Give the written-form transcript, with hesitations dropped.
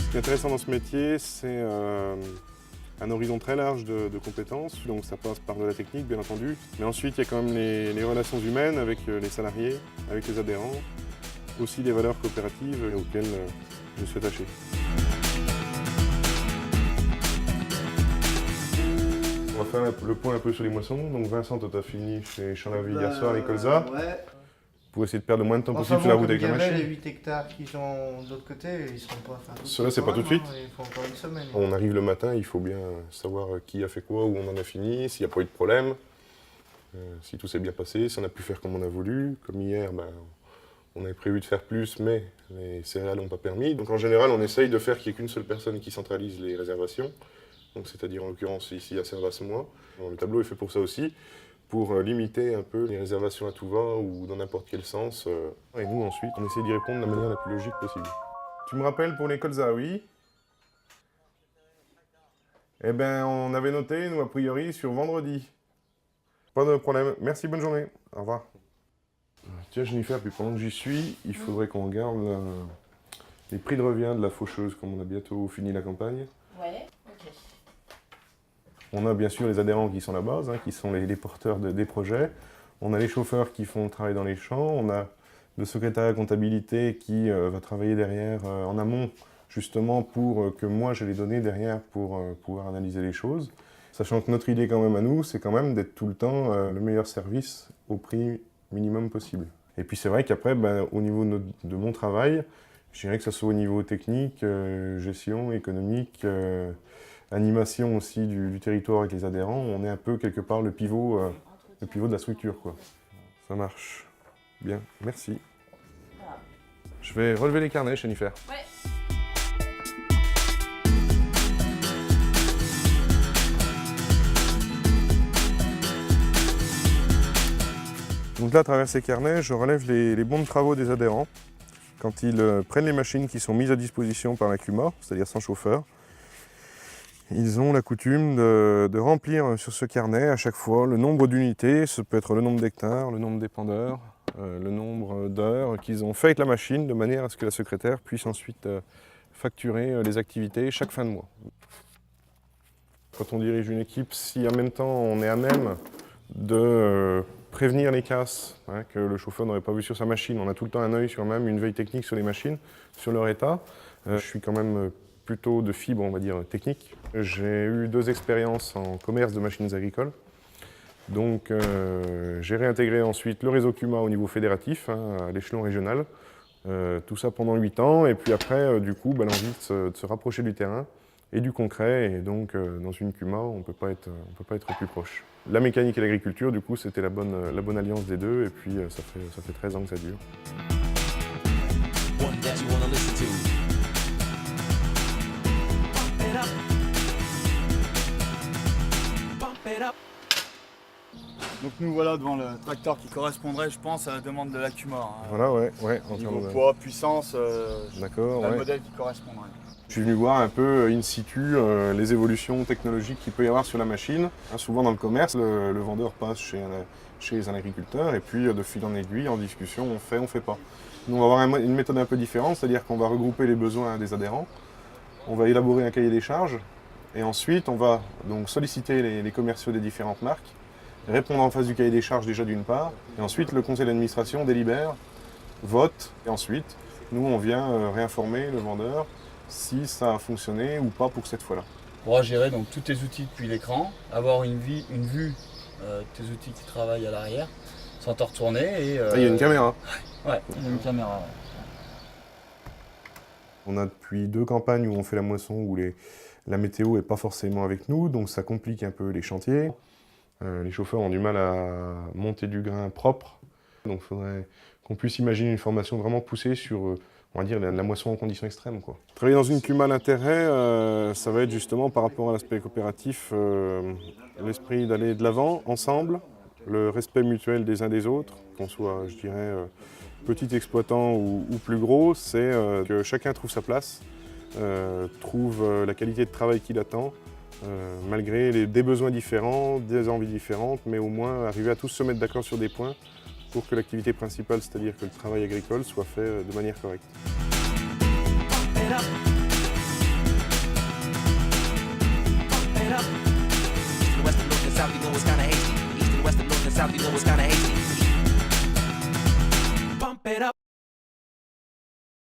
Ce qui est intéressant dans ce métier, c'est un horizon très large de compétences. Donc ça passe par de la technique, bien entendu. Mais ensuite, il y a quand même les relations humaines avec les salariés, avec les adhérents. Aussi les valeurs coopératives auxquelles je suis attaché. On va faire le point un peu sur les moissons. Donc Vincent, toi, tu as fini chez Champ-la-Vie hier soir avec Colza. Ouais. Pour essayer de perdre le moins de temps possible Enfin, sur la bon, route avec la comme il y avait machine. les 8 hectares qui sont de l'autre côté, ils seront pas enfin, Cela, c'est pas tout de suite. Il faut encore une semaine. On arrive le matin, il faut bien savoir qui a fait quoi, où on en a fini, s'il n'y a pas eu de problème, si tout s'est bien passé, si on a pu faire comme on a voulu. Comme hier, on avait prévu de faire plus, mais les céréales n'ont pas permis. Donc en général, on essaye de faire qu'il n'y ait qu'une seule personne qui centralise les réservations. Donc c'est-à-dire en l'occurrence ici à Servas-moi. Le tableau est fait pour ça aussi, pour limiter un peu les réservations à tout va ou dans n'importe quel sens. Et nous ensuite, on essaie d'y répondre de la manière la plus logique possible. Tu me rappelles pour les colzas, oui? Eh bien, on avait noté, nous, a priori, sur vendredi. Pas de problème. Merci, bonne journée. Au revoir. Tiens, Jennifer, puis pendant que j'y suis, il faudrait qu'on regarde les prix de revient de la faucheuse, comme on a bientôt fini la campagne. Ouais, ok. On a bien sûr les adhérents qui sont la base, qui sont les porteurs des projets. On a les chauffeurs qui font le travail dans les champs. On a le secrétariat comptabilité qui va travailler derrière en amont, justement pour que moi j'ai les données derrière pour pouvoir analyser les choses. Sachant que notre idée quand même à nous, c'est quand même d'être tout le temps le meilleur service au prix minimum possible. Et puis c'est vrai qu'après, au niveau de mon travail, je dirais que ce soit au niveau technique, gestion, économique, animation aussi du territoire avec les adhérents, on est un peu quelque part le pivot de la structure, quoi. Ça marche. Bien, merci. Voilà. Je vais relever les carnets, Jennifer. Ouais. Donc là, à travers ces carnets, je relève les bons de travaux des adhérents quand ils prennent les machines qui sont mises à disposition par la CUMA, c'est-à-dire sans chauffeur. Ils ont la coutume de remplir sur ce carnet à chaque fois le nombre d'unités, ce peut être le nombre d'hectares, le nombre d'épandeurs, le nombre d'heures qu'ils ont fait avec la machine, de manière à ce que la secrétaire puisse ensuite facturer les activités chaque fin de mois. Quand on dirige une équipe, si en même temps on est à même de prévenir les casses que le chauffeur n'aurait pas vu sur sa machine, on a tout le temps un œil sur même une veille technique sur les machines, sur leur état. Je suis quand même plutôt de fibre, on va dire, technique. J'ai eu 2 expériences en commerce de machines agricoles. Donc j'ai réintégré ensuite le réseau CUMA au niveau fédératif, à l'échelon régional. Tout ça pendant 8 ans. Et puis après, du coup, l'envie de se rapprocher du terrain et du concret. Et donc dans une CUMA, on ne peut pas être plus proche. La mécanique et l'agriculture, du coup, c'était la bonne alliance des deux. Et puis ça fait 13 ans que ça dure. Donc nous voilà devant le tracteur qui correspondrait, je pense, à la demande de la CUMA. Voilà, ouais. Niveau poids, puissance, d'accord, le modèle qui correspondrait. Je suis venu voir un peu in situ les évolutions technologiques qu'il peut y avoir sur la machine. Souvent dans le commerce, le vendeur passe chez un agriculteur et puis de fil en aiguille, en discussion, on fait pas. Nous on va avoir une méthode un peu différente, c'est-à-dire qu'on va regrouper les besoins des adhérents, on va élaborer un cahier des charges et ensuite on va donc solliciter les commerciaux des différentes marques, répondre en face du cahier des charges déjà d'une part, et ensuite le conseil d'administration délibère, vote, et ensuite nous on vient réinformer le vendeur si ça a fonctionné ou pas pour cette fois-là. On pourra gérer donc tous tes outils depuis l'écran, avoir une vue de tes outils qui travaillent à l'arrière, sans te retourner. Et, il y a une caméra. Ouais, il y a une caméra. Ouais. On a depuis 2 campagnes où on fait la moisson où la météo n'est pas forcément avec nous, donc ça complique un peu les chantiers. Les chauffeurs ont du mal à monter du grain propre, donc il faudrait qu'on puisse imaginer une formation vraiment poussée sur, on va dire, la moisson en conditions extrêmes, quoi. Travailler dans une CUMA, l'intérêt, ça va être justement par rapport à l'aspect coopératif, l'esprit d'aller de l'avant, ensemble, le respect mutuel des uns des autres, qu'on soit, je dirais, petit exploitant ou plus gros, c'est que chacun trouve sa place, trouve la qualité de travail qu'il attend, malgré des besoins différents, des envies différentes, mais au moins arriver à tous se mettre d'accord sur des points pour que l'activité principale, c'est-à-dire que le travail agricole, soit fait de manière correcte. south, you know it's kinda hasty. East and west and north and south, you know it's kinda hasty.